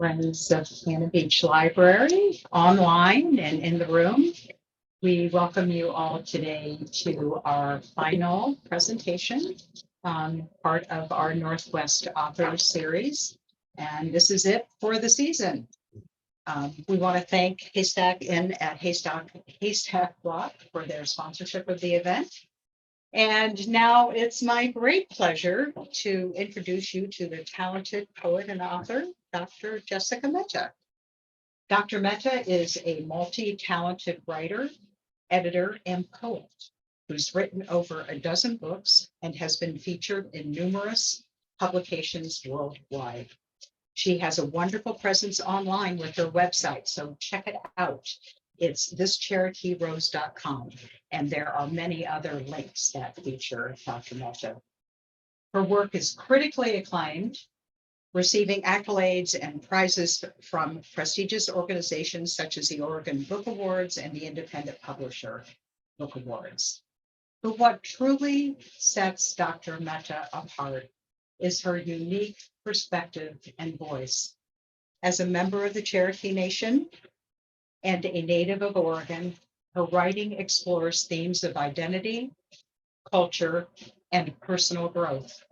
friends of Hannah Beach Library, online and in the room. We welcome you all today to our final presentation, part of our Northwest Authors Series. And this is it for the season. We want to thank Haystack Inn at Haystack Block for their sponsorship of the event. And now it's my great pleasure to introduce you to the talented poet and author, Dr. Jessica Mehta. Dr. Mehta is a multi-talented writer, editor, and poet who's written over a dozen books and has been featured in numerous publications worldwide. She has a wonderful presence online with her website, so check it out. It's thischerokeerose.com, and there are many other links that feature Dr. Mehta. Her work is critically acclaimed, receiving accolades and prizes from prestigious organizations such as the Oregon Book Awards and the Independent Publisher Book Awards. But what truly sets Dr. Mehta apart is her unique perspective and voice. As a member of the Cherokee Nation and a native of Oregon, her writing explores themes of identity, culture, and personal growth.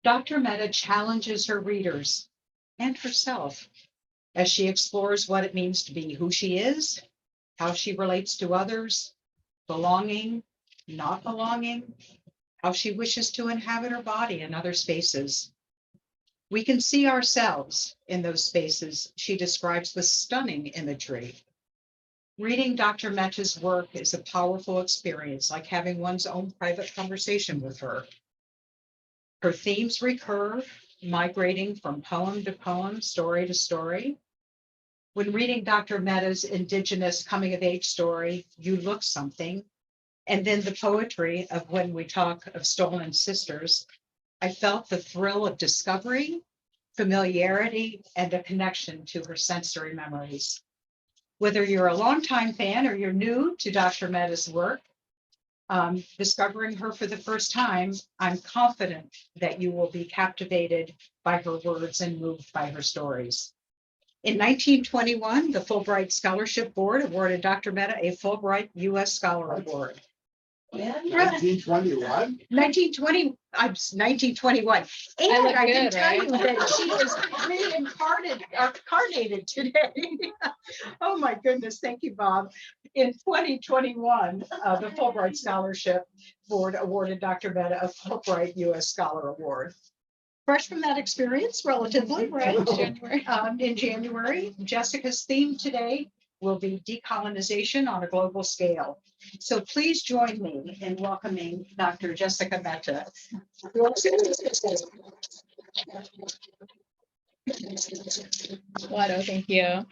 Dr. Mehta challenges her readers and herself as she explores what it means to be who she is, how she relates to others, belonging, not belonging, how she wishes to inhabit her body in other spaces. We can see ourselves in those spaces she describes with stunning imagery. Reading Dr. Mehta's work is a powerful experience, like having one's own private conversation with her. Her themes recur, migrating from poem to poem, story to story. When reading Dr. Mehta's Indigenous coming-of-age story, You Look Something, and then the poetry of When We Talk of Stolen Sisters, I felt the thrill of discovery, familiarity, and a connection to her sensory memories. Whether you're a longtime fan or you're new to Dr. Mehta's work, discovering her for the first time, I'm confident that you will be captivated by her words and moved by her stories. In 1921, the Fulbright Scholarship Board awarded Dr. Mehta a Fulbright U.S. Scholar Award. 1921? 1921. And I can tell you that she is reincarnated today. Oh my goodness, thank you, Bob. In 2021, the Fulbright Scholarship Board awarded Dr. Mehta a Fulbright U.S. Scholar Award. Fresh from that experience, relatively, right? In January, Jessica's theme today will be decolonization on a global scale. So please join me in welcoming Dr. Jessica Mehta. Claro, thank you.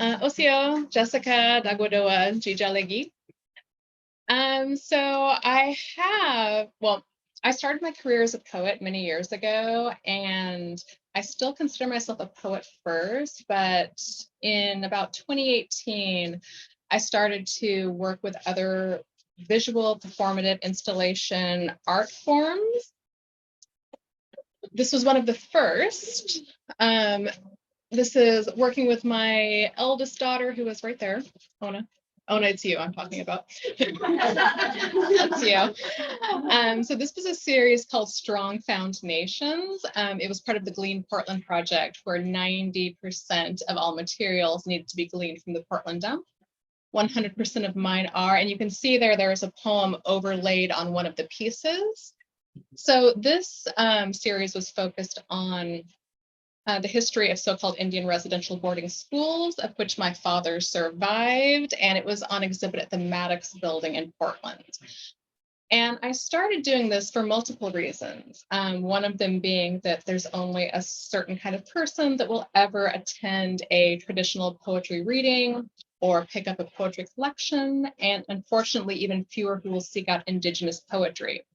Osio, Jessica Dagwadoa Jijalegi. So I started my career as a poet many years ago, and I still consider myself a poet first, but in about 2018, I started to work with other visual, performative, installation art forms. This was one of the first. This is working with my eldest daughter, who is right there, Ona. Ona, it's you I'm talking about. That's you. So this was a series called Strong Found Nations. It was part of the Glean Portland project, where 90% of all materials needed to be gleaned from the Portland dump. 100% of mine are, and you can see there is a poem overlaid on one of the pieces. So this series was focused on the history of so-called Indian residential boarding schools, of which my father survived, and it was on exhibit at the Maddox Building in Portland. And I started doing this for multiple reasons. One of them being that there's only a certain kind of person that will ever attend a traditional poetry reading or pick up a poetry collection, and unfortunately, even fewer who will seek out Indigenous poetry.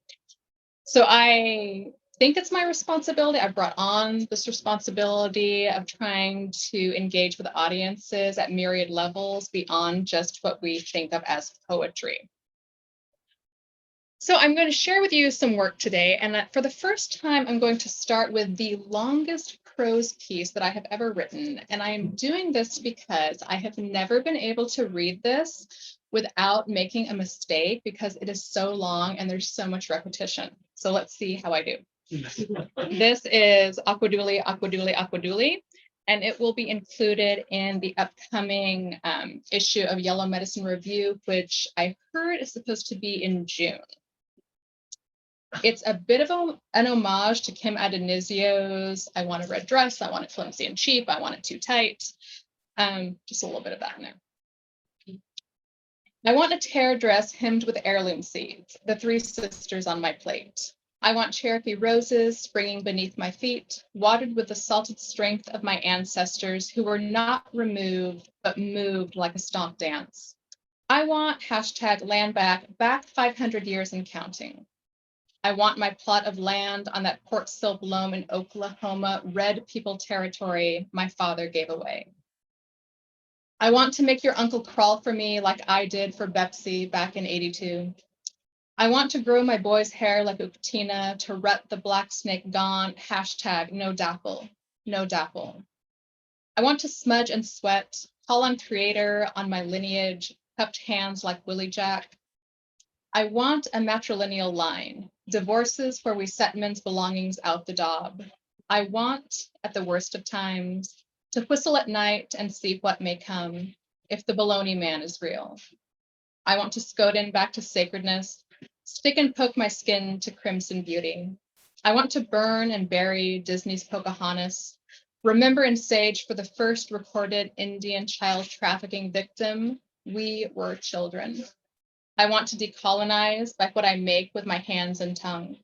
So I think it's my responsibility. I brought on this responsibility of trying to engage with audiences at myriad levels beyond just what we think of as poetry. So I'm going to share with you some work today, and for the first time, I'm going to start with the longest prose piece that I have ever written, and I am doing this because I have never been able to read this without making a mistake because it is so long and there's so much repetition. So let's see how I do. This is Aquaduli, Aquaduli, Aquaduli, and it will be included in the upcoming issue of Yellow Medicine Review, which I heard is supposed to be in June. It's a bit of an homage to Kim Adenizio's I Want a Red Dress, I Want It Flimsy and Cheap, I Want It Too Tight. Just a little bit of that in there. I want a tear dress hemmed with heirloom seeds, the three sisters on my plate. I want Cherokee roses springing beneath my feet, watered with the salted strength of my ancestors who were not removed, but moved like a stomp dance. I want #land back 500 years and counting. I want my plot of land on that Port Silk loam in Oklahoma, red people territory my father gave away. I want to make your uncle crawl for me like I did for Bepsy back in '82. I want to grow my boy's hair like Uktina, to rut the black snake gone, #no dapple, no dapple. I want to smudge and sweat, call on creator on my lineage, cupped hands like Willie Jack. I want a matrilineal line, divorces where we set men's belongings out the daub. I want, at the worst of times, to whistle at night and see what may come, if the baloney man is real. I want to Skoden back to sacredness, stick and poke my skin to crimson beauty. I want to burn and bury Disney's Pocahontas, remember and sage for the first recorded Indian child trafficking victim, we were children. I want to decolonize by what I make with my hands and tongue.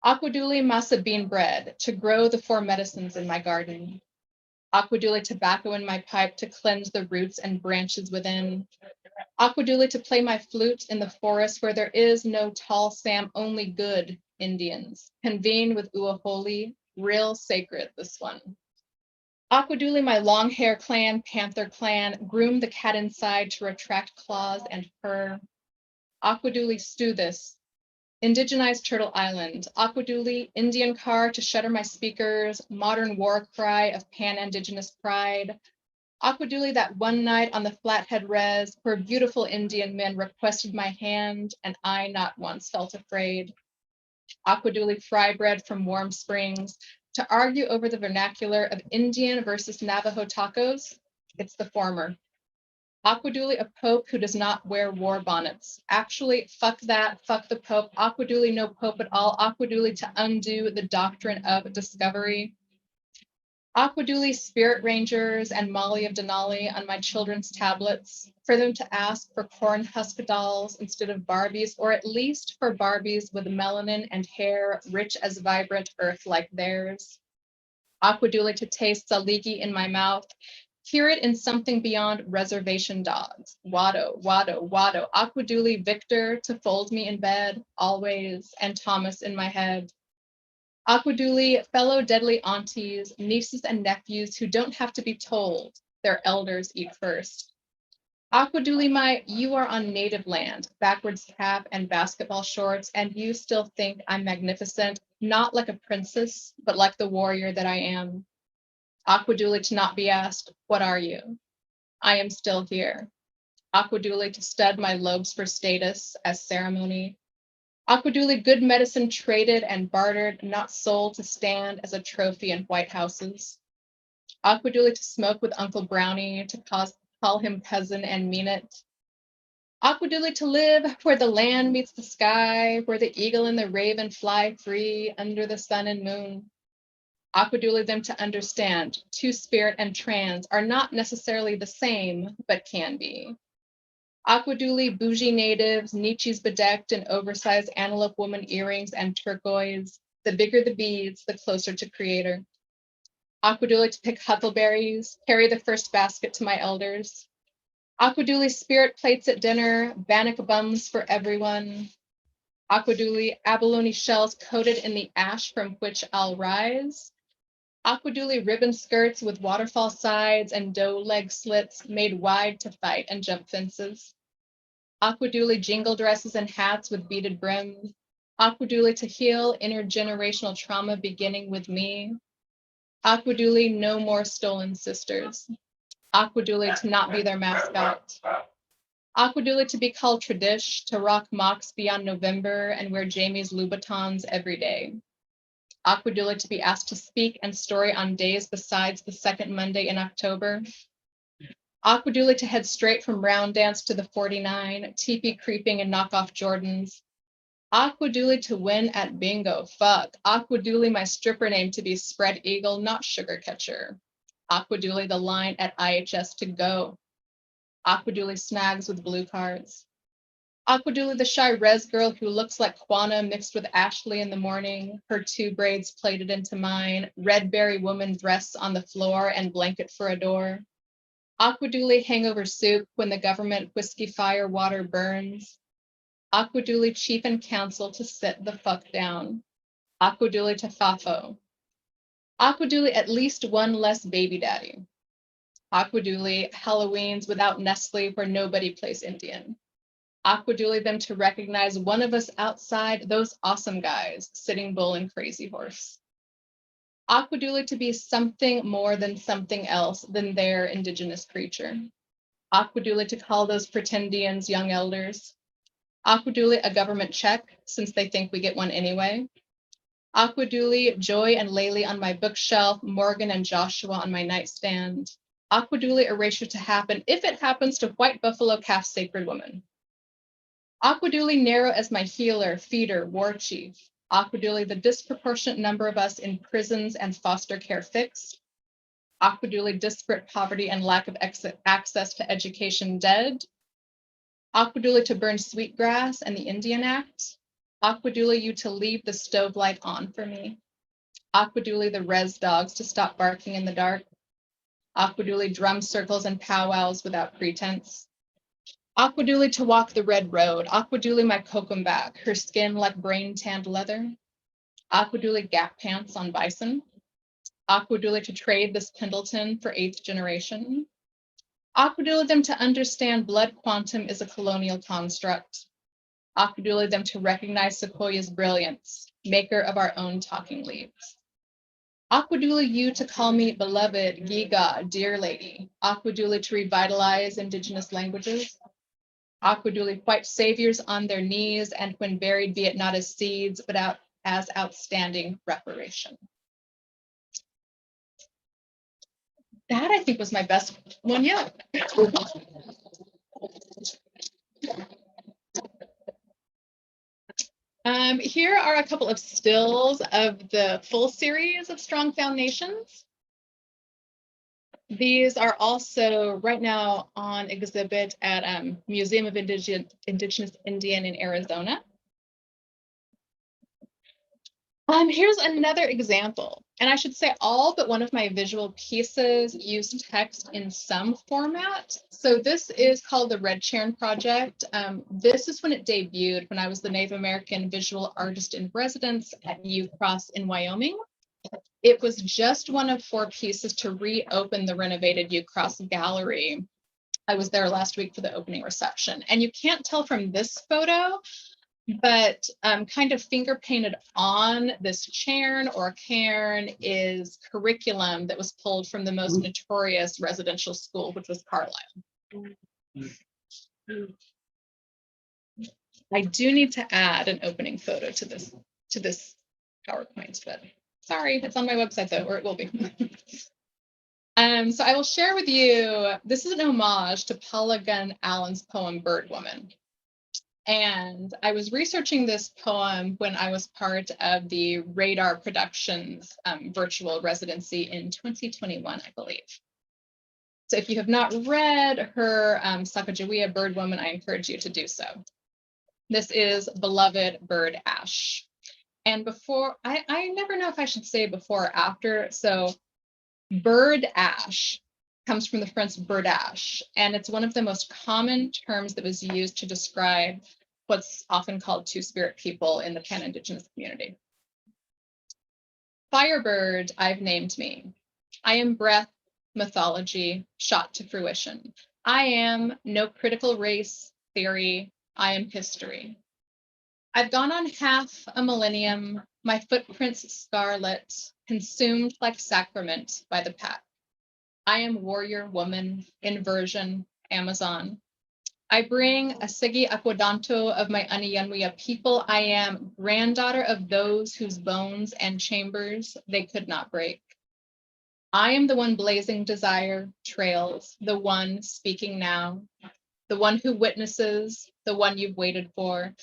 Aquaduli masa bean bread, to grow the 4 medicines in my garden. Aquaduli tobacco in my pipe to cleanse the roots and branches within. Aquaduli to play my flute in the forest where there is no tall Sam, only good Indians. Convene with Uaholi, real sacred this one. Aquaduli, my long hair clan, panther clan, groom the cat inside to retract claws and purr. Aquaduli, stew this. Indigenized Turtle Island. Aquaduli, Indian car to shutter my speakers, modern war cry of pan-indigenous pride. Aquaduli, that one night on the Flathead Res, where beautiful Indian men requested my hand, and I not once felt afraid. Aquaduli, fry bread from Warm Springs, to argue over the vernacular of Indian versus Navajo tacos. It's the former. Aquaduli, a pope who does not wear war bonnets. Actually, fuck that, fuck the pope. Aquaduli, no pope at all. Aquaduli, to undo the doctrine of discovery. Aquaduli, spirit rangers and Molly of Denali on my children's tablets, for them to ask for corn husk dolls instead of Barbies, or at least for Barbies with melanin and hair rich as vibrant earth like theirs. Aquaduli, to taste Zaligi in my mouth, hear it in something beyond reservation dogs. Wado, Wado, Wado. Aquaduli, Victor, to fold me in bed, always, and Thomas in my head. Aquaduli, fellow deadly aunties, nieces and nephews who don't have to be told, their elders eat first. Aquaduli, my, you are on native land, backwards cap and basketball shorts, and you still think I'm magnificent, not like a princess, but like the warrior that I am. Aquaduli, to not be asked, what are you? I am still here. Aquaduli, to stud my lobes for status as ceremony. Aquaduli, good medicine traded and bartered, not sold to stand as a trophy in White Houses. Aquaduli, to smoke with Uncle Brownie, to call him cousin and mean it. Aquaduli, to live where the land meets the sky, where the eagle and the raven fly free under the sun and moon. Aquaduli, them to understand two-spirit and trans are not necessarily the same, but can be. Aquaduli, bougie natives, Nietzsche's bedecked in oversized antelope woman earrings and turquoise. The bigger the beads, the closer to creator. Aquaduli, to pick huckleberries, carry the first basket to my elders. Aquaduli, spirit plates at dinner, bannock bums for everyone. Aquaduli, abalone shells coated in the ash from which I'll rise. Aquaduli, ribbon skirts with waterfall sides and doe leg slits made wide to fight and jump fences. Aquaduli, jingle dresses and hats with beaded brims. Aquaduli, to heal intergenerational trauma beginning with me. Aquaduli, no more stolen sisters. Aquaduli to not be their mascot. Aquaduli to be called Tradish, to rock mocks beyond November and wear Jamie's Louboutins every day. Aquaduli to be asked to speak and story on days besides the second Monday in October. Aquaduli to head straight from round dance to the 49, teepee creeping and knock off Jordans. Aquaduli to win at bingo. Fuck. Aquaduli, my stripper name to be Spread Eagle, not Sugar Catcher. Aquaduli, the line at IHS to go. Aquaduli snags with blue cards. Aquaduli, the shy res girl who looks like Quana mixed with Ashley in the morning, her 2 braids plaited into mine, red berry woman dress on the floor and blanket for a door. Aquaduli hangover soup when the government whiskey fire water burns. Aquaduli chief and council to sit the fuck down. Aquaduli to Fafo. Aquaduli at least one less baby daddy. Aquaduli Halloweens without Nestle where nobody plays Indian. Aquaduli them to recognize one of us outside, those awesome guys, Sitting Bull and Crazy Horse. Aquaduli to be something more than something else than their indigenous creature. Aquaduli to call those pretendians young elders. Aquaduli a government check, since they think we get one anyway. Aquaduli, Joy and Laylee on my bookshelf, Morgan and Joshua on my nightstand. Aquaduli erasure to happen if it happens to White Buffalo Calf Sacred Woman. Aquaduli narrow as my healer, feeder, war chief. Aquaduli the disproportionate number of us in prisons and foster care fixed. Aquaduli disparate poverty and lack of access to education dead. Aquaduli to burn sweetgrass and the Indian Act. Aquaduli you to leave the stove light on for me. Aquaduli the res dogs to stop barking in the dark. Aquaduli drum circles and powwows without pretense. Aquaduli to walk the red road. Aquaduli my kokumback, her skin like brain tanned leather. Aquaduli gap pants on bison. Aquaduli to trade this Pendleton for 8th generation. Aquaduli them to understand blood quantum is a colonial construct. Aquaduli them to recognize Sequoia's brilliance, maker of our own talking leaves. Aquaduli you to call me beloved, Giga, dear lady. Aquaduli to revitalize indigenous languages. Aquaduli white saviors on their knees, and when buried, be it not as seeds, but as outstanding reparation. That I think was my best one yet. Here are a couple of stills of the full series of Strong Foundations. These are also right now on exhibit at Museum of Indigenous Indian in Arizona. Here's another example, and I should say all but one of my visual pieces use text in some format. So this is called the Red Churn Project. This is when it debuted, when I was the Native American visual artist in residence at UCross in Wyoming. It was just one of 4 pieces to reopen the renovated UCross gallery. I was there last week for the opening reception, and you can't tell from this photo, but kind of finger painted on this chairn or cairn is curriculum that was pulled from the most notorious residential school, which was Carlisle. I do need to add an opening photo to this PowerPoint, but sorry, it's on my website though, or it will be. So I will share with you, this is an homage to Paula Gunn Allen's poem, Bird Woman. And I was researching this poem when I was part of the Radar Productions virtual residency in 2021, I believe. So if you have not read her Sacagawea Bird Woman, I encourage you to do so. This is Beloved Bird Ash. And before, I never know if I should say before or after. So bird ash comes from the French berdache, and it's one of the most common terms that was used to describe what's often called two-spirit people in the Pan-Indigenous community. Firebird, I've named me. I am breath, mythology, shot to fruition. I am no critical race theory. I am history. I've gone on half a millennium, my footprints scarlet, consumed like sacrament by the pack. I am warrior woman, inversion, Amazon. I bring a Sigi Aquadanto of my Aniyanwiya people. I am granddaughter of those whose bones and chambers they could not break. I am the one blazing desire trails, the one speaking now, the one who witnesses, the one you've waited for,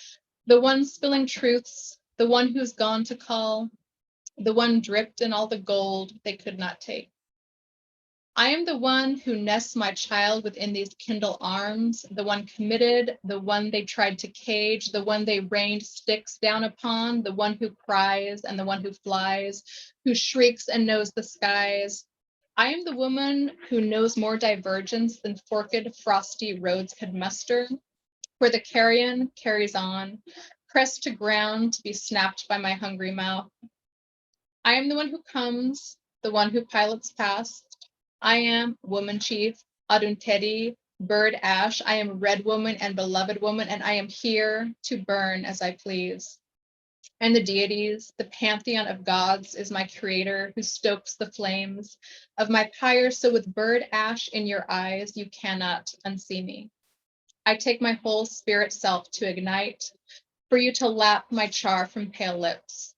the one spilling truths, the one who's gone to call, the one dripped in all the gold they could not take. I am the one who nests my child within these kindle arms, the one committed, the one they tried to cage, the one they rained sticks down upon, the one who cries and the one who flies, who shrieks and knows the skies. I am the woman who knows more divergence than forked, frosty roads could muster, where the carrion carries on, pressed to ground to be snapped by my hungry mouth. I am the one who comes, the one who pilots past. I am woman chief, Adunteri, bird ash. I am red woman and beloved woman, and I am here to burn as I please. And the deities, the pantheon of gods is my creator who stokes the flames of my pyre. So with bird ash in your eyes, you cannot unsee me. I take my whole spirit self to ignite, for you to lap my char from pale lips.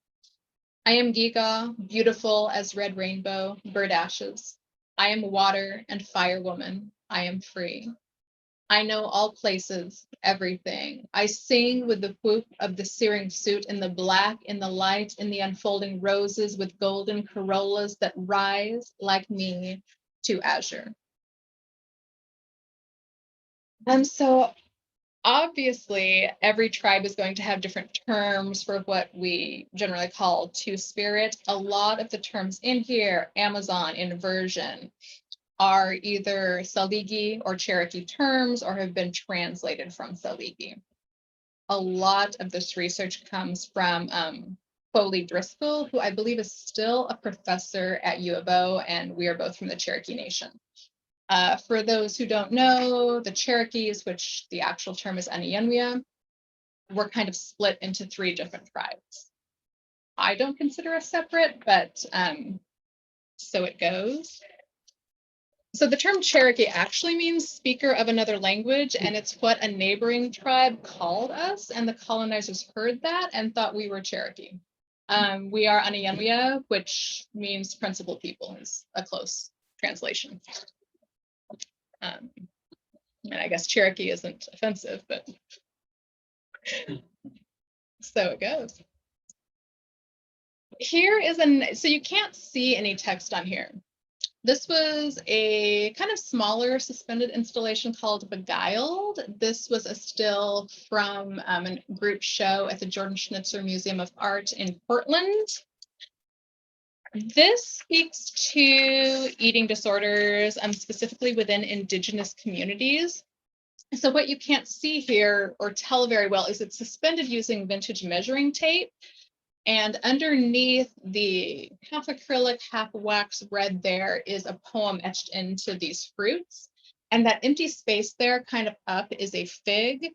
I am Giga, beautiful as red rainbow, bird ashes. I am water and fire woman. I am free. I know all places, everything. I sing with the whoop of the searing suit in the black, in the light, in the unfolding roses with golden corollas that rise like me to azure. So obviously, every tribe is going to have different terms for what we generally call two-spirit. A lot of the terms in here, Amazon, inversion, are either Saligi or Cherokee terms or have been translated from Saligi. A lot of this research comes from Foley Driscoll, who I believe is still a professor at U of O, and we are both from the Cherokee Nation. For those who don't know, the Cherokees, which the actual term is Aniyanwiya, were kind of split into 3 different tribes. I don't consider us separate, but so it goes. So the term Cherokee actually means speaker of another language, and it's what a neighboring tribe called us, and the colonizers heard that and thought we were Cherokee. We are Aniyanwiya, which means principal people, is a close translation. And I guess Cherokee isn't offensive, but so it goes. Here is so you can't see any text on here. This was a kind of smaller suspended installation called Beguiled. This was a still from a group show at the Jordan Schnitzer Museum of Art in Portland. This speaks to eating disorders, specifically within Indigenous communities. So what you can't see here or tell very well is it's suspended using vintage measuring tape. And underneath the half acrylic, half wax red there is a poem etched into these fruits. And that empty space there kind of up is a fig.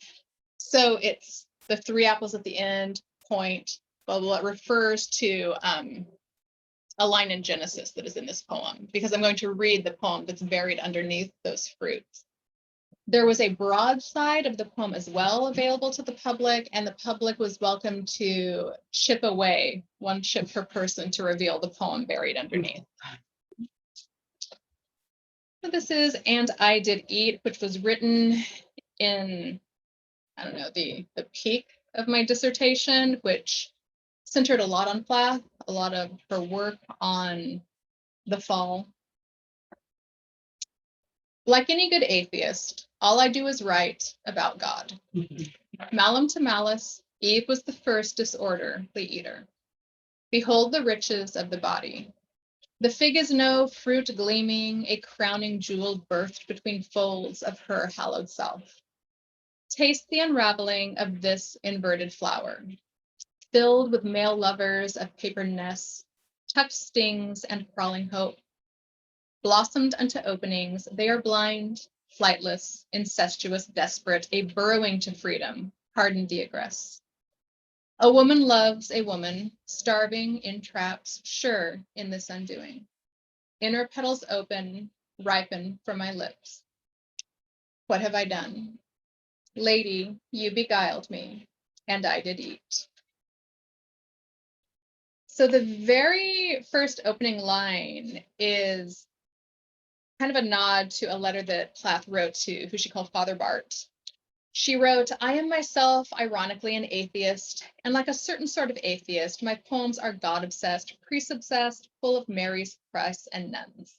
So it's the 3 apples at the end, point, blah, blah, blah. It refers to a line in Genesis that is in this poem, because I'm going to read the poem that's buried underneath those fruits. There was a broadside of the poem as well available to the public, and the public was welcome to chip away 1 chip per person to reveal the poem buried underneath. So this is And I Did Eat, which was written in, I don't know, the peak of my dissertation, which centered a lot on Plath, a lot of her work on the fall. Like any good atheist, all I do is write about God. Malum to malice, Eve was the first disorderly eater. Behold the riches of the body. The fig is no fruit gleaming, a crowning jewel birthed between folds of her hallowed self. Taste the unraveling of this inverted flower, filled with male lovers of paper nests, tucked stings and crawling hope. Blossomed unto openings, they are blind, flightless, incestuous, desperate, a burrowing to freedom, hardened the egress. A woman loves a woman, starving in traps, sure in this undoing. Inner petals open, ripen from my lips. What have I done? Lady, you beguiled me, and I did eat. So the very first opening line is kind of a nod to a letter that Plath wrote to who she called Father Bart. She wrote, I am myself, ironically, an atheist, and like a certain sort of atheist, my poems are God-obsessed, priest-obsessed, full of Mary's press and nuns.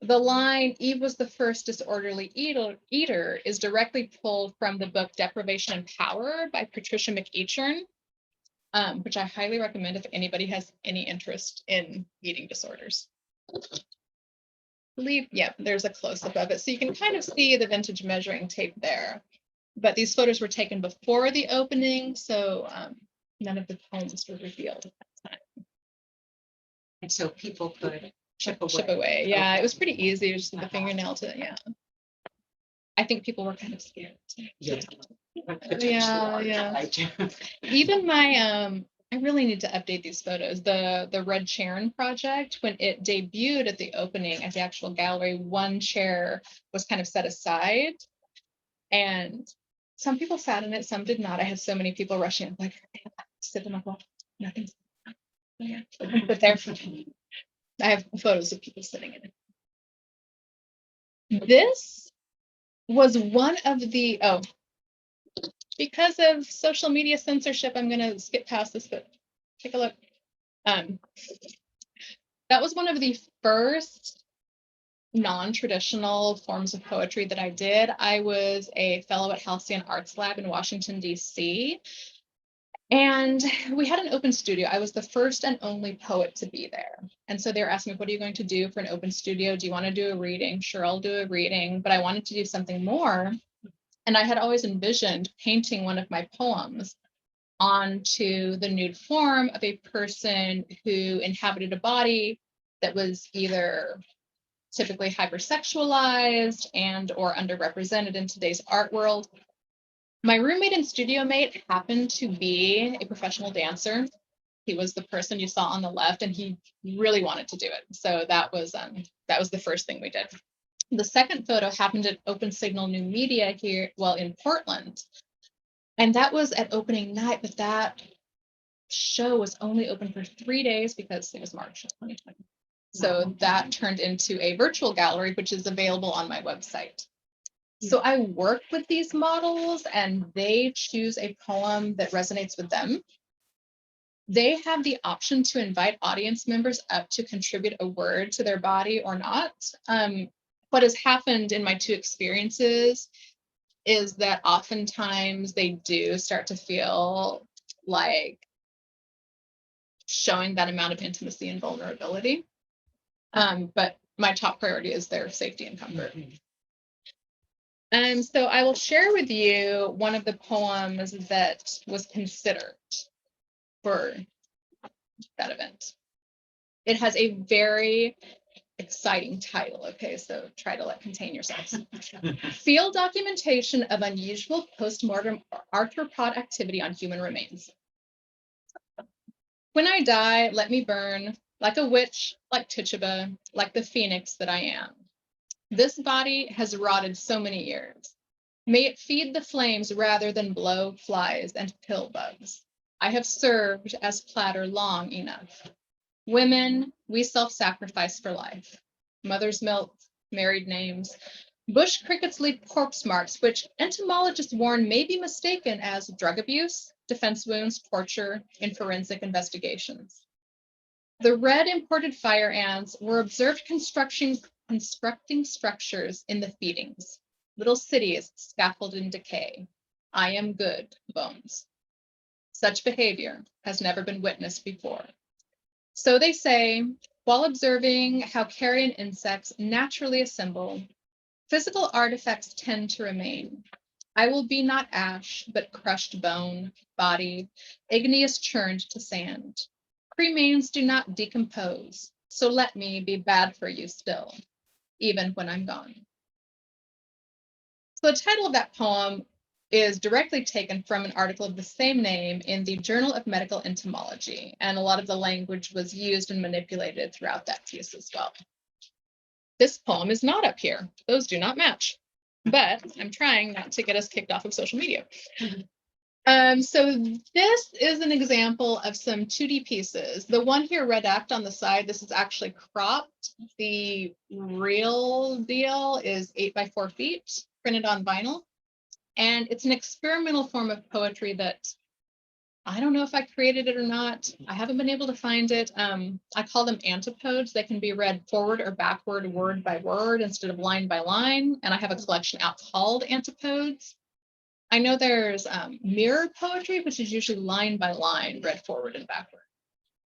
The line, Eve was the first disorderly eater, is directly pulled from the book Deprivation and Power by Patricia McEachern, which I highly recommend if anybody has any interest in eating disorders. There's a close-up of it. So you can kind of see the vintage measuring tape there. But these photos were taken before the opening, so none of the poems were revealed at that time. And so people could chip away. away. Yeah, Okay. It was pretty easy, just with the fingernail to, yeah. I think people were kind of scared. Yeah. Yeah. Even my I really need to update these photos. The Red Charon project, when it debuted at the opening at the actual gallery, one chair was kind of set aside, and some people sat in it, some did not. I had so many people rushing in, like, sit in my wall, nothing's. Yeah, but there, I have photos of people sitting in it. This was one of the because of social media censorship, I'm going to skip past this, but take a look. That was one of the first non-traditional forms of poetry that I did. I was a fellow at Halcyon Arts Lab in Washington, D.C. And we had an open studio. I was the first and only poet to be there. And so they were asking me, what are you going to do for an open studio? Do you want to do a reading? Sure, I'll do a reading, but I wanted to do something more. And I had always envisioned painting one of my poems onto the nude form of a person who inhabited a body that was either typically hypersexualized and or underrepresented in today's art world. My roommate and studio mate happened to be a professional dancer. He was the person you saw on the left, and he really wanted to do it. So that was the first thing we did. The second photo happened at Open Signal New Media here, in Portland. And that was at opening night, but that show was only open for 3 days because it was March of 2020. So that turned into a virtual gallery, which is available on my website. So I work with these models and they choose a poem that resonates with them. They have the option to invite audience members up to contribute a word to their body or not. What has happened in my two experiences is that oftentimes they do start to feel like showing that amount of intimacy and vulnerability. But my top priority is their safety and comfort. So I will share with you one of the poems that was considered for that event. It has a very exciting title. Okay, so try to contain yourselves. Field documentation of unusual post-mortem arthropod activity on human remains. When I die, let me burn like a witch, like Tituba, like the phoenix that I am. This body has rotted so many years. May it feed the flames rather than blow flies and pill bugs. I have served as platter long enough. Women, we self-sacrifice for life. Mother's milk, married names, bush crickets leave corpse marks, which entomologists warn may be mistaken as drug abuse, defense wounds, torture, in forensic investigations. The red imported fire ants were observed constructing structures in the feedings. Little cities scaffolded in decay. I am good, bones. Such behavior has never been witnessed before. So they say, while observing how carrion insects naturally assemble, physical artifacts tend to remain. I will be not ash, but crushed bone, body, igneous churned to sand. Cremains do not decompose, so let me be bad for you still, even when I'm gone. So the title of that poem is directly taken from an article of the same name in the Journal of Medical Entomology, and a lot of the language was used and manipulated throughout that piece as well. This poem is not up here. Those do not match, but I'm trying not to get us kicked off of social media. So this is an example of some 2D pieces. The one here, Red Act on the side, this is actually cropped. The real deal is 8 by 4 feet, printed on vinyl. And it's an experimental form of poetry that I don't know if I created it or not. I haven't been able to find it. I call them antipodes. They can be read forward or backward, word by word, instead of line by line. And I have a collection out called Antipodes. I know there's mirror poetry, which is usually line by line, read forward and backward.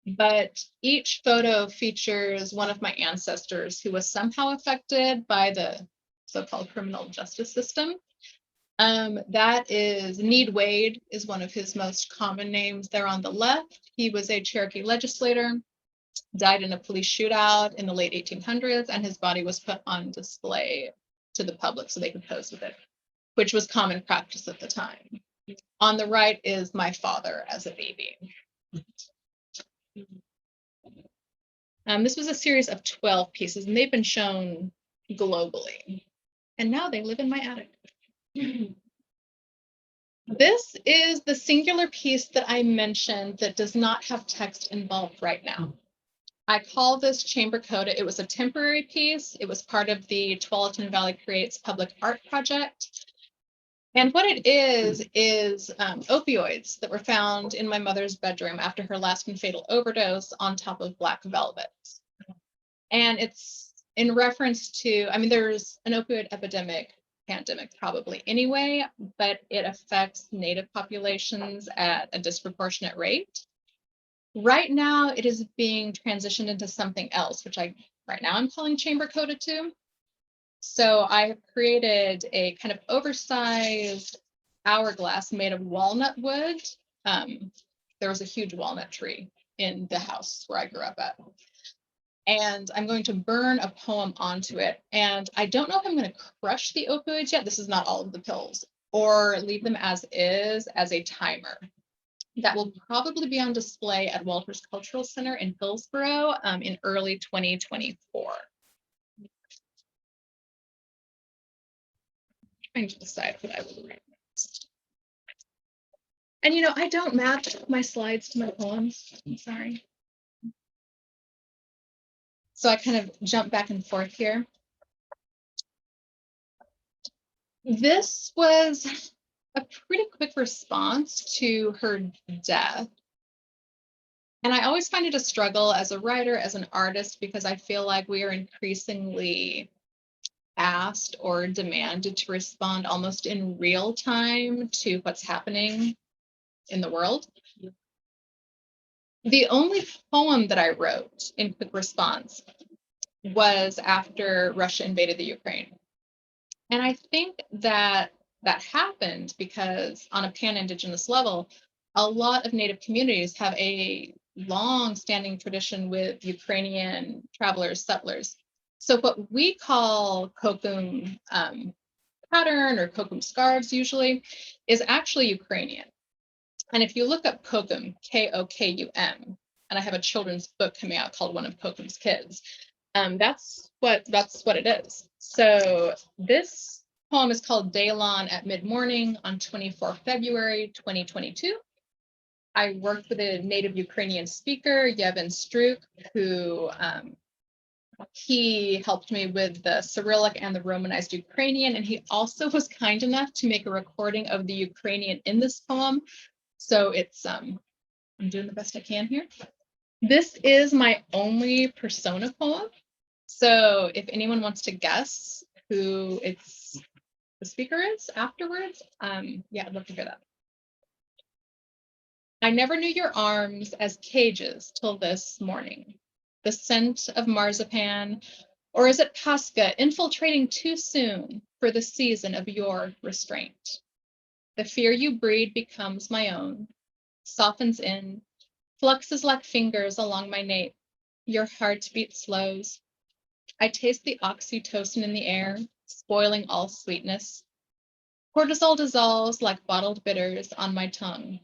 But each photo features one of my ancestors who was somehow affected by the so-called criminal justice system. That is Need Wade, is one of his most common names there on the left. He was a Cherokee legislator, died in a police shootout in the late 1800s, and his body was put on display to the public so they could pose with it, which was common practice at the time. On the right is my father as a baby. This was a series of 12 pieces, and they've been shown globally. And now they live in my attic. This is the singular piece that I mentioned that does not have text involved right now. I call this Chamber Coda. It was a temporary piece. It was part of the Tualatin Valley Creates public art project. And what it is opioids that were found in my mother's bedroom after her last and fatal overdose on top of black velvet. And it's in reference to, I mean, there's an opioid pandemic probably anyway, but it affects Native populations at a disproportionate rate. Right now, it is being transitioned into something else, which right now I'm calling Chamber Coda 2. So I have created a kind of oversized hourglass made of walnut wood. There was a huge walnut tree in the house where I grew up at. And I'm going to burn a poem onto it. And I don't know if I'm going to crush the opioids yet. This is not all of the pills, or leave them as is as a timer. That will probably be on display at Walters Cultural Center in Hillsborough in early 2024. Trying to decide what I will write next. And I don't match my slides to my poems. I'm sorry. So I kind of jump back and forth here. This was a pretty quick response to her death. And I always find it a struggle as a writer, as an artist, because I feel like we are increasingly asked or demanded to respond almost in real time to what's happening in the world. The only poem that I wrote in quick response was after Russia invaded the Ukraine. And I think that happened because on a pan-Indigenous level, a lot of Native communities have a long-standing tradition with Ukrainian travelers, settlers. So what we call kokum pattern or kokum scarves usually is actually Ukrainian. And if you look up kokum, K-O-K-U-M, and I have a children's book coming out called One of Kokum's Kids, that's what it is. So this poem is called Daylon at Mid-Morning on 24 February 2022. I worked with a native Ukrainian speaker, Yevhen Struk, who he helped me with the Cyrillic and the Romanized Ukrainian, and he also was kind enough to make a recording of the Ukrainian in this poem. So it's, I'm doing the best I can here. This is my only persona poem. So if anyone wants to guess who the speaker is afterwards, yeah, I'd love to hear that. I never knew your arms as cages till this morning. The scent of marzipan, or is it Pascha infiltrating too soon for the season of your restraint? The fear you breed becomes my own, softens in, fluxes like fingers along my nape. Your heartbeat slows. I taste the oxytocin in the air, spoiling all sweetness. Cortisol dissolves like bottled bitters on my tongue.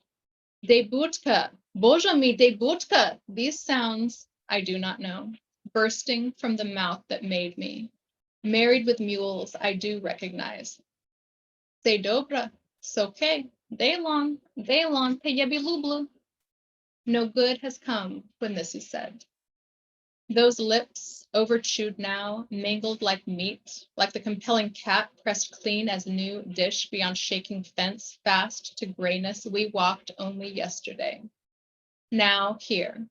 Debutka, Boże mi debutka. These sounds I do not know, bursting from the mouth that made me. Married with mules, I do recognize. Say dobra, soke, day long, peyebi lublu. No good has come when this is said. Those lips, overchewed now, mangled like meat, like the compelling cat pressed clean as new dish beyond shaking fence, fast to grayness we walked only yesterday. Now here,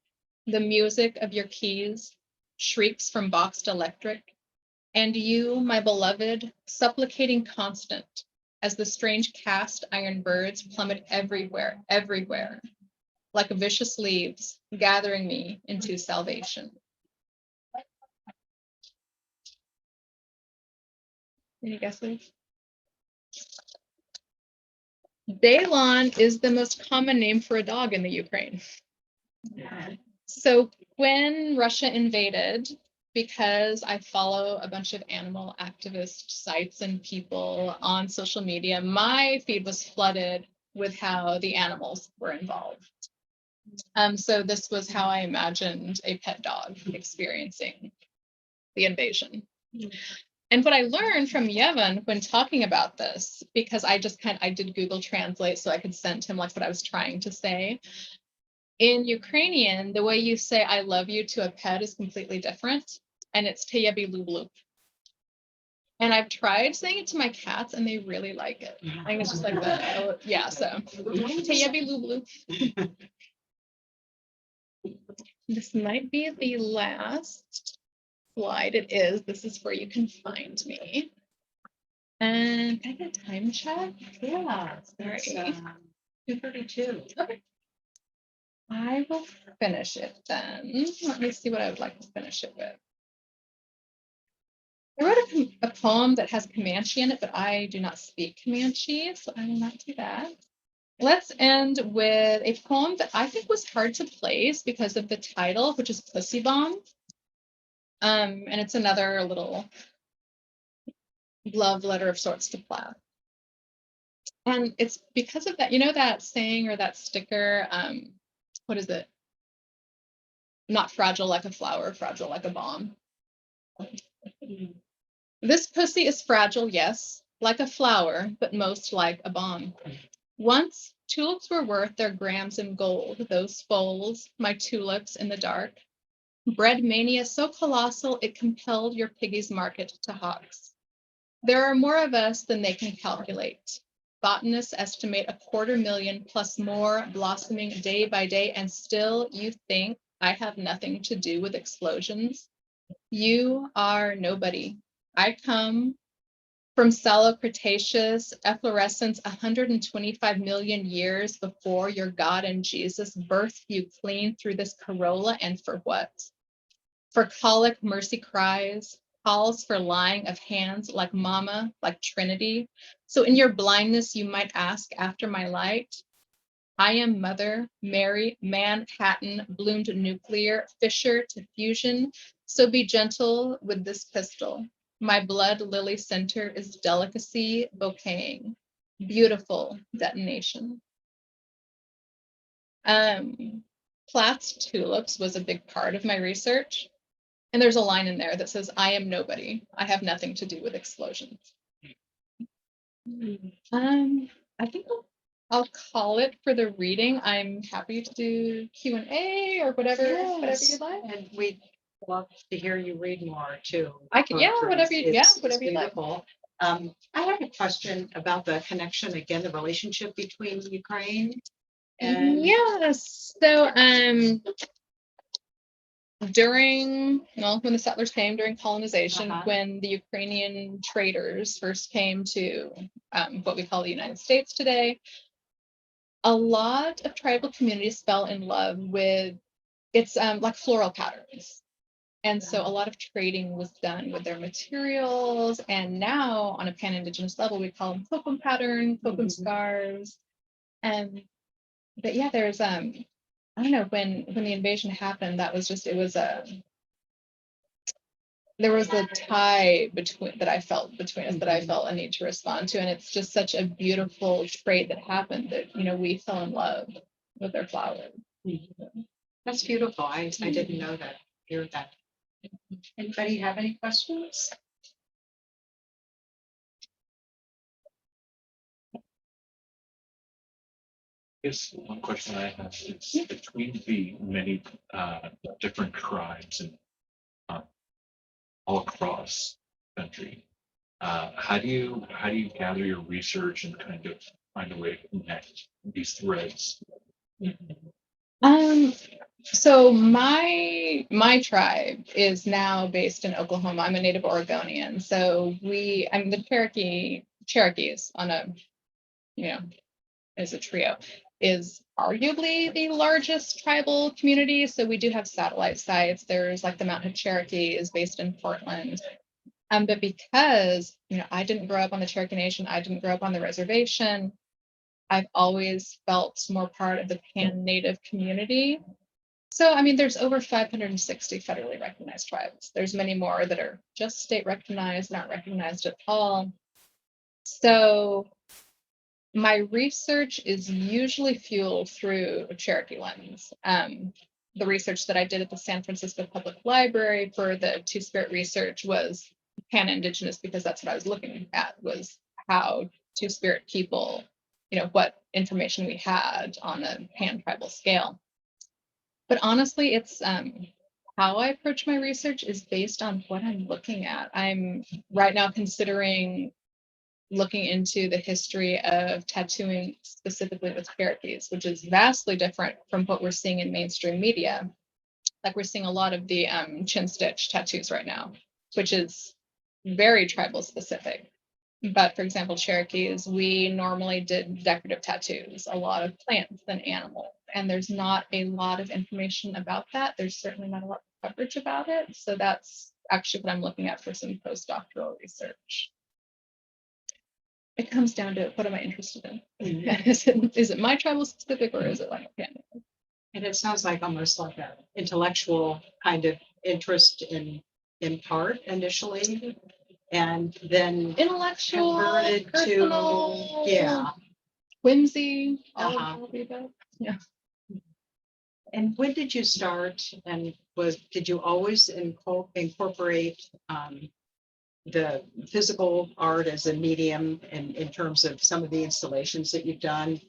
the music of your keys, shrieks from boxed electric, and you, my beloved, supplicating constant, as the strange cast iron birds plummet everywhere, everywhere, like vicious leaves, gathering me into salvation. Any guesses? Daylon is the most common name for a dog in the Ukraine. So when Russia invaded, because I follow a bunch of animal activist sites and people on social media, my feed was flooded with how the animals were involved. So this was how I imagined a pet dog experiencing the invasion. And what I learned from Yevon when talking about this, because I did Google Translate so I could send him like what I was trying to say. In Ukrainian, the way you say I love you to a pet is completely different. And it's teyebi lublu. And I've tried saying it to my cats and they really like it. I think it's just like the, yeah, so teyebi lublu. This might be the last slide. It is. This is where you can find me. And can I get a time check? Yeah. Sorry. 2:32. Okay. I will finish it then. Let me see what I would like to finish it with. I wrote a poem that has Comanche in it, but I do not speak Comanche, so I will not do that. Let's end with a poem that I think was hard to place because of the title, which is Pussy Bomb. And it's another little love letter of sorts to Plath. And it's because of that, you know that saying or that sticker, what is it? Not fragile like a flower, fragile like a bomb. This pussy is fragile, yes, like a flower, but most like a bomb. Once, tulips were worth their grams in gold, those foals, my tulips in the dark. Bread mania so colossal it compelled your piggy's market to hawks. There are more of us than they can calculate. Botanists estimate 250,000 plus more blossoming day by day, and still you think I have nothing to do with explosions? You are nobody. I come from Sallo-Cretaceous efflorescence 125 million years before your God and Jesus birthed you clean through this corolla, and for what? For colic mercy cries, calls for lying of hands like Mama, like Trinity. So in your blindness, you might ask after my light. I am Mother, Mary, Manhattan, bloomed nuclear, Fisher to fusion. So be gentle with this pistol. My blood lily center is delicacy bouqueting. Beautiful detonation. Plath's tulips was a big part of my research. And there's a line in there that says, I am nobody. I have nothing to do with explosions. I think I'll call it for the reading. I'm happy to do Q&A or whatever you'd like. And we'd love to hear you read more too. Whatever you'd like. I have a question about the connection again, the relationship between Ukraine and Yes. So when the settlers came during colonization, when the Ukrainian traders first came to what we call the United States today, a lot of tribal communities fell in love with it's like floral patterns. And so a lot of trading was done with their materials. And now on a pan-Indigenous level, we call them kokum pattern, kokum scarves. But yeah, there's I don't know, when the invasion happened, that was just, it was there was a tie between that I felt between us that I felt a need to respond to. And it's just such a beautiful trait that happened that, we fell in love with their flowers. That's beautiful. I didn't know that. Hear that. Anybody have any questions? Yes, one question I have is between the many different tribes and all across the country, how do you gather your research and kind of find a way to connect these threads? Um, so my tribe is now based in Oklahoma. I'm a native Oregonian. So I'm the Cherokees on a, you know, as a trio, is arguably the largest tribal community. So we do have satellite sites. There's like the Mount Hood Cherokee is based in Portland. But because, I didn't grow up on the Cherokee Nation, I didn't grow up on the reservation, I've always felt more part of the Pan Native community. So, I mean, there's over 560 federally recognized tribes. There's many more that are just state recognized, not recognized at all. So my research is usually fueled through a Cherokee lens. The research that I did at the San Francisco Public Library for the Two-Spirit research was pan-Indigenous, because that's what I was looking at, was how Two-Spirit people, what information we had on a pan-tribal scale. But honestly, it's how I approach my research is based on what I'm looking at. I'm right now considering looking into the history of tattooing specifically with Cherokees, which is vastly different from what we're seeing in mainstream media. Like we're seeing a lot of the chin stitch tattoos right now, which is very tribal specific. But for example, Cherokees, we normally did decorative tattoos, a lot of plants and animals, and there's not a lot of information about that. There's certainly not a lot of coverage about it. So that's actually what I'm looking at for some postdoctoral research. It comes down to what am I interested in? Is it my tribal specific, or is it like a family? And it sounds like almost like an intellectual kind of interest in part initially, and then Intellectual, converted personal, to whimsy, all Uh-huh. of the above. Yeah. And when did you start? And did you always incorporate the physical art as a medium in terms of some of the installations that you've done?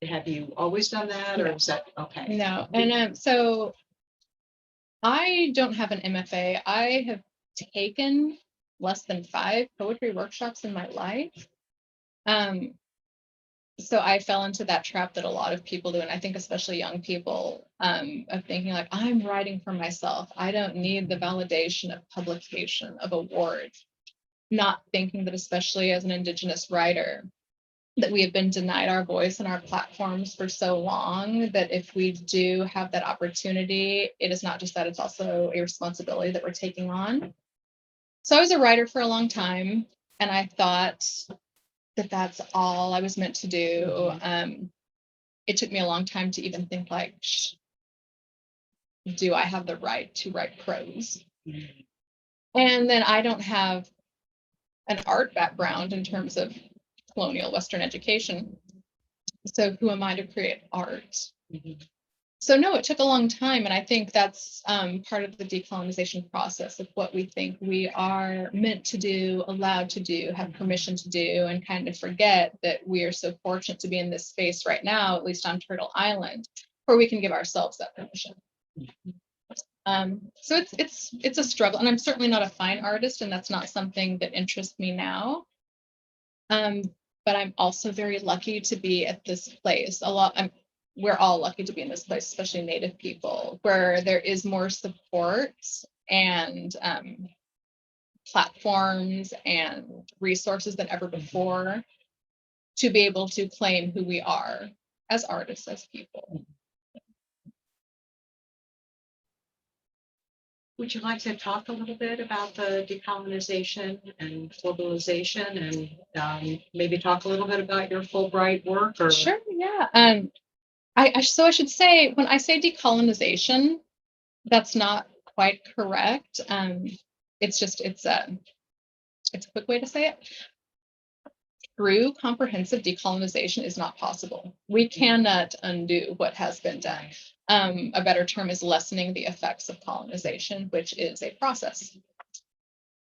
Have you always done that, or No. is that okay? No. And so I don't have an MFA. I have taken less than 5 poetry workshops in my life. So I fell into that trap that a lot of people do, and I think especially young people, of thinking like, I'm writing for myself. I don't need the validation of publication, of awards. Not thinking that, especially as an Indigenous writer, that we have been denied our voice and our platforms for so long, that if we do have that opportunity, it is not just that, it's also a responsibility that we're taking on. So I was a writer for a long time, and I thought that that's all I was meant to do. It took me a long time to even think like, do I have the right to write prose? And then I don't have an art background in terms of colonial Western education. So who am I to create art? So no, it took a long time. And I think that's part of the decolonization process of what we think we are meant to do, allowed to do, have permission to do, and kind of forget that we are so fortunate to be in this space right now, at least on Turtle Island, where we can give ourselves that permission. So it's a struggle, and I'm certainly not a fine artist, and that's not something that interests me now. But I'm also very lucky to be at this place. We're all lucky to be in this place, especially Native people, where there is more support and platforms and resources than ever before to be able to claim who we are as artists, as people. Would you like to talk a little bit about the decolonization and globalization, and maybe talk a little bit about your Fulbright work? Or Sure, yeah. So I should say, when I say decolonization, that's not quite correct. it's a quick way to say it. True comprehensive decolonization is not possible. We cannot undo what has been done. A better term is lessening the effects of colonization, which is a process.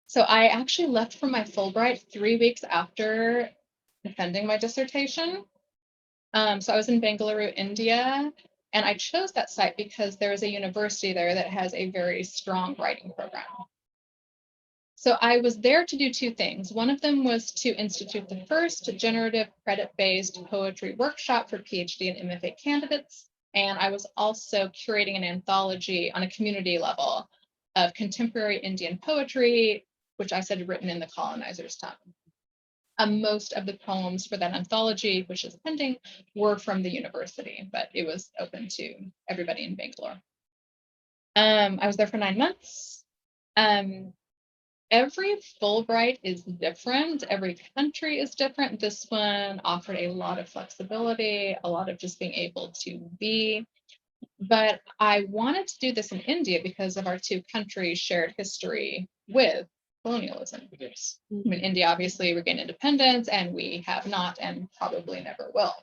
So I actually left for my Fulbright 3 weeks after defending my dissertation. So I was in Bangalore, India, and I chose that site because there is a university there that has a very strong writing program. So I was there to do two things. One of them was to institute the first generative credit-based poetry workshop for PhD and MFA candidates. And I was also curating an anthology on a community level of contemporary Indian poetry, which I said written in the colonizer's tongue. Most of the poems for that anthology, which is pending, were from the university, but it was open to everybody in Bangalore. I was there for 9 months. Every Fulbright is different. Every country is different. This one offered a lot of flexibility, a lot of just being able to be. But I wanted to do this in India because of our two countries' shared history with colonialism. Yes. I mean, India obviously regained independence, and we have not, and probably never will,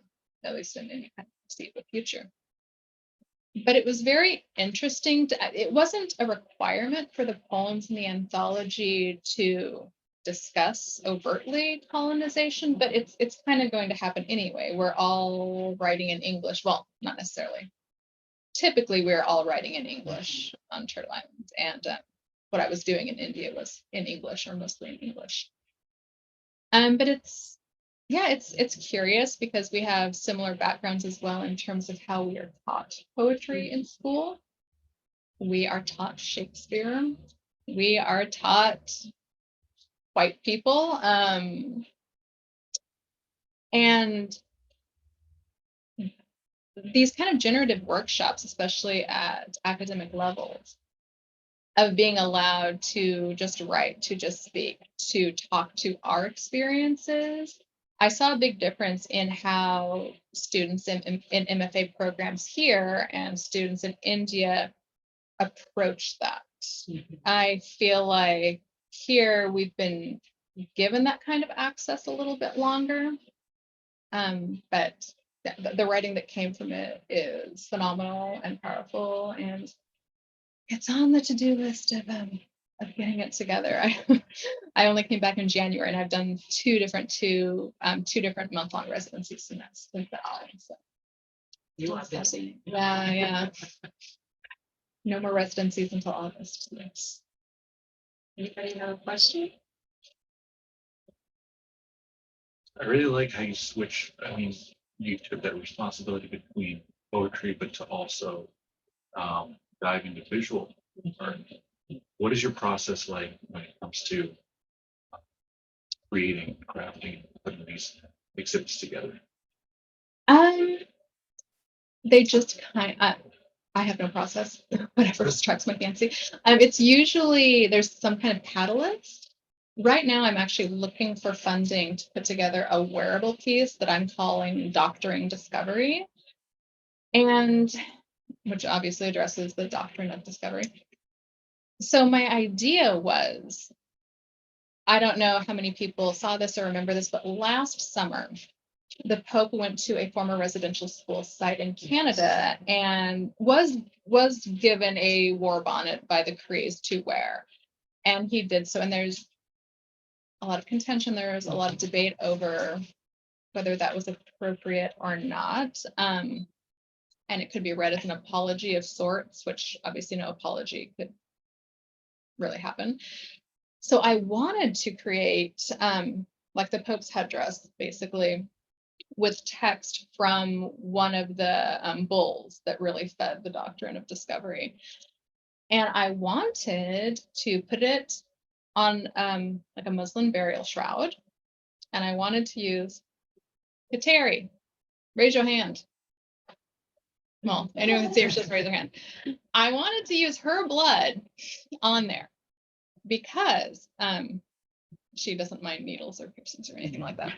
at least in any kind of foreseeable future. But it was very interesting. It wasn't a requirement for the poems in the anthology to discuss overtly colonization, but it's kind of going to happen anyway. We're all writing in English. Well, not necessarily. Typically, we're all writing in English on Turtle Island, and what I was doing in India was in English, or mostly in English. But it's curious because we have similar backgrounds as well in terms of how we are taught poetry in school. We are taught Shakespeare. We are taught white people. And these kind of generative workshops, especially at academic levels, of being allowed to just write, to just speak, to talk to our experiences, I saw a big difference in how students in MFA programs here and students in India approach that. I feel like here we've been given that kind of access a little bit longer, but the writing that came from it is phenomenal and powerful, and it's on the to-do list of getting it together. I only came back in January, and I've done two different month-long residencies since then. So You are busy. yeah. No more residencies until August. Yes. Anybody have a question? I really like how you switch. I mean, you took that responsibility between poetry, but to also dive into visual art. What is your process like when it comes to creating, crafting, putting these exhibits together? They just I have no process. Whatever strikes my fancy. It's usually there's some kind of catalyst. Right now, I'm actually looking for funding to put together a wearable piece that I'm calling Doctoring Discovery, and which obviously addresses the doctrine of discovery. So my idea was, I don't know how many people saw this or remember this, but last summer, the Pope went to a former residential school site in Canada and was given a war bonnet by the Crees to wear. And he did so. And there's a lot of contention. There's a lot of debate over whether that was appropriate or not. And it could be read as an apology of sorts, which obviously no apology could really happen. So I wanted to create like the Pope's headdress, basically, with text from one of the bulls that really fed the doctrine of discovery. And I wanted to put it on like a muslin burial shroud. And I wanted to use Kateri. Raise your hand. Well, anyone can see her, just raise her hand. I wanted to use her blood on there because she doesn't mind needles or piercings or anything like that.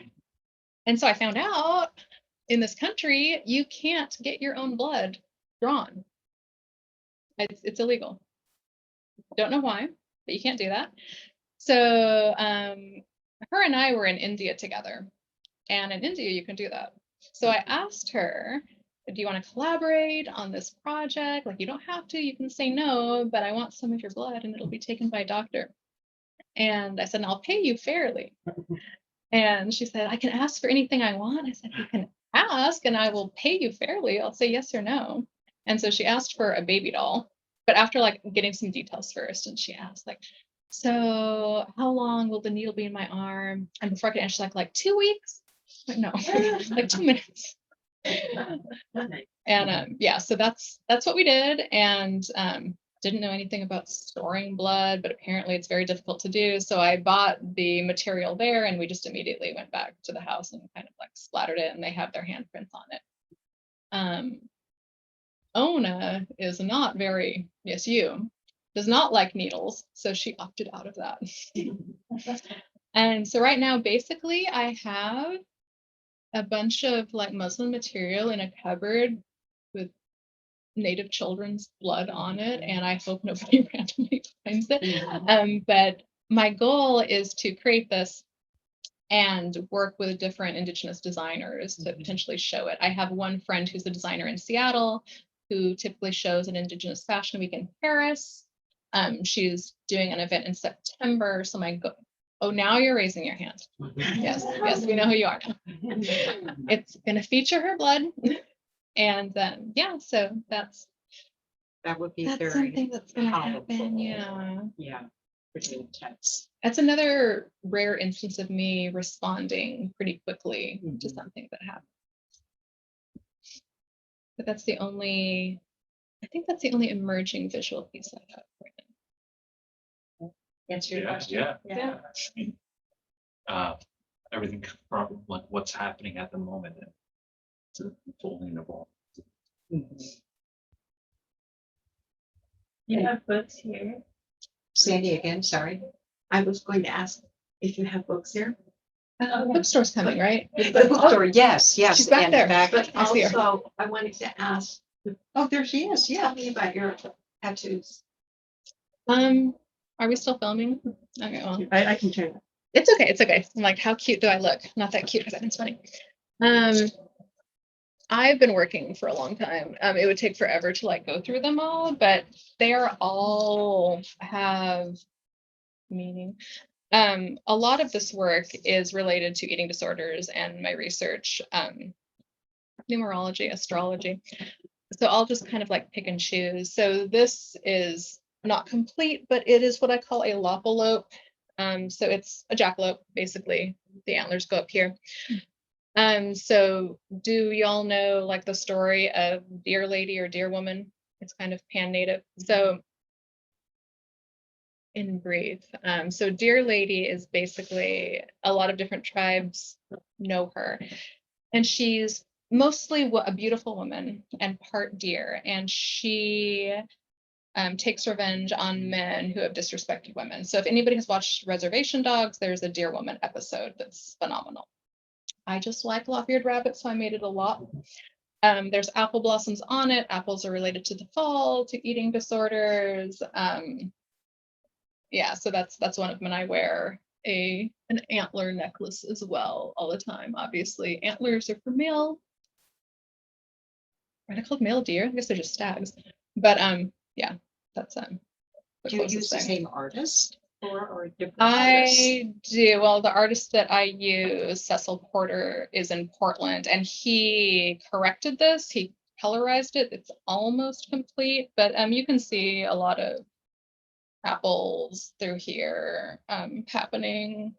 And so I found out in this country, you can't get your own blood drawn. It's illegal. Don't know why. but you can't do that. So her and I were in India together, and in India you can do that. So I asked her, do you want to collaborate on this project? Like, you don't have to, you can say no, but I want some of your blood and it'll be taken by a doctor. And I said, and I'll pay you fairly. And she said, I can ask for anything I want. I said, you can ask and I will pay you fairly. I'll say yes or no. And so she asked for a baby doll, but after like getting some details first, and she asked like, so how long will the needle be in my arm? And before I could answer, like 2 weeks? Like, no, like 2 minutes. And yeah, so that's what we did. And didn't know anything about storing blood, but apparently it's very difficult to do. So I bought the material there, and we just immediately went back to the house and kind of like splattered it, and they have their handprints on it. Ona is not very, yes, you, does not like needles, so she opted out of that. And so right now, basically, I have a bunch of like muslin material in a cupboard with native children's blood on it, and I hope nobody randomly finds it. But my goal is to create this and work with different Indigenous designers to potentially show it. I have one friend who's a designer in Seattle who typically shows an Indigenous Fashion Week in Paris. She's doing an event in September, so my goal. Oh, now you're raising your hand. Yes, we know who you are. It's going to feature her blood. And yeah, so that would be that's very something that's going to powerful. happen. Yeah. Yeah, pretty intense. That's another rare instance of me responding pretty quickly to something that happened. But that's the only, I think that's the only emerging visual piece I have right now. Answer your question. Yeah. Everything from like what's happening at the moment to unfolding of all. You have books here. Sandy again, sorry. I was going to ask if you have books here. Bookstore's coming, right? The bookstore, yes. She's back and there. But I see her. also, I wanted to ask, Oh, there she is, tell me about your tattoos. Are we still filming? Okay, well, I can turn. it's okay. It's okay. I'm like, how cute do I look? Not that cute because I think it's funny. I've been working for a long time. It would take forever to like go through them all, but they are all have meaning. A lot of this work is related to eating disorders and my research, numerology, astrology. So I'll just kind of like pick and choose. So this is not complete, but it is what I call a lopalope. So it's a jackalope, basically. The antlers go up here. So do y'all know like the story of Dear Lady or Dear Woman? It's kind of pan-native. So in brief, so Dear Lady is basically a lot of different tribes know her, and she's mostly a beautiful woman and part deer, and she takes revenge on men who have disrespected women. So if anybody has watched Reservation Dogs, there's a Dear Woman episode that's phenomenal. I just like lop-eared rabbits, so I made it a lot. There's apple blossoms on it. Apples are related to the fall, to eating disorders. Yeah, so that's one of them. And I wear an antler necklace as well all the time. Obviously, antlers are for male. Are they called male deer? I guess they're just stags. But yeah, that's Do you use the same artist or different artists? I do. Well, the artist that I use, Cecil Porter, is in Portland, and he corrected this. He colorized it. It's almost complete, but you can see a lot of apples through here happening.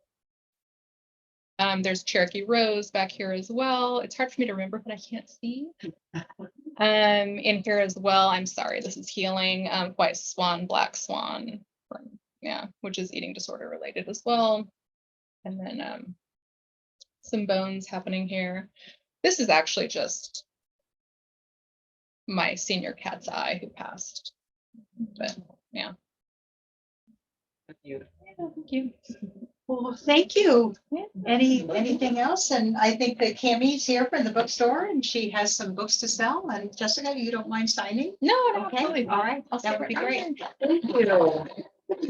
There's Cherokee Rose back here as well. It's hard for me to remember, but I can't see. In here as well, I'm sorry, this is healing. White swan, black swan, yeah, which is eating disorder related as well. And then some bones happening here. This is actually just my senior cat's eye who passed. But yeah. Beautiful. Yeah, thank you. Well, thank you. Yeah. Anything else? And I think that Cammie's here from the bookstore and she has some books to sell. And Jessica, you don't mind signing? No, Okay, absolutely. all right. I'll That sit would be right great. down Thank you. Really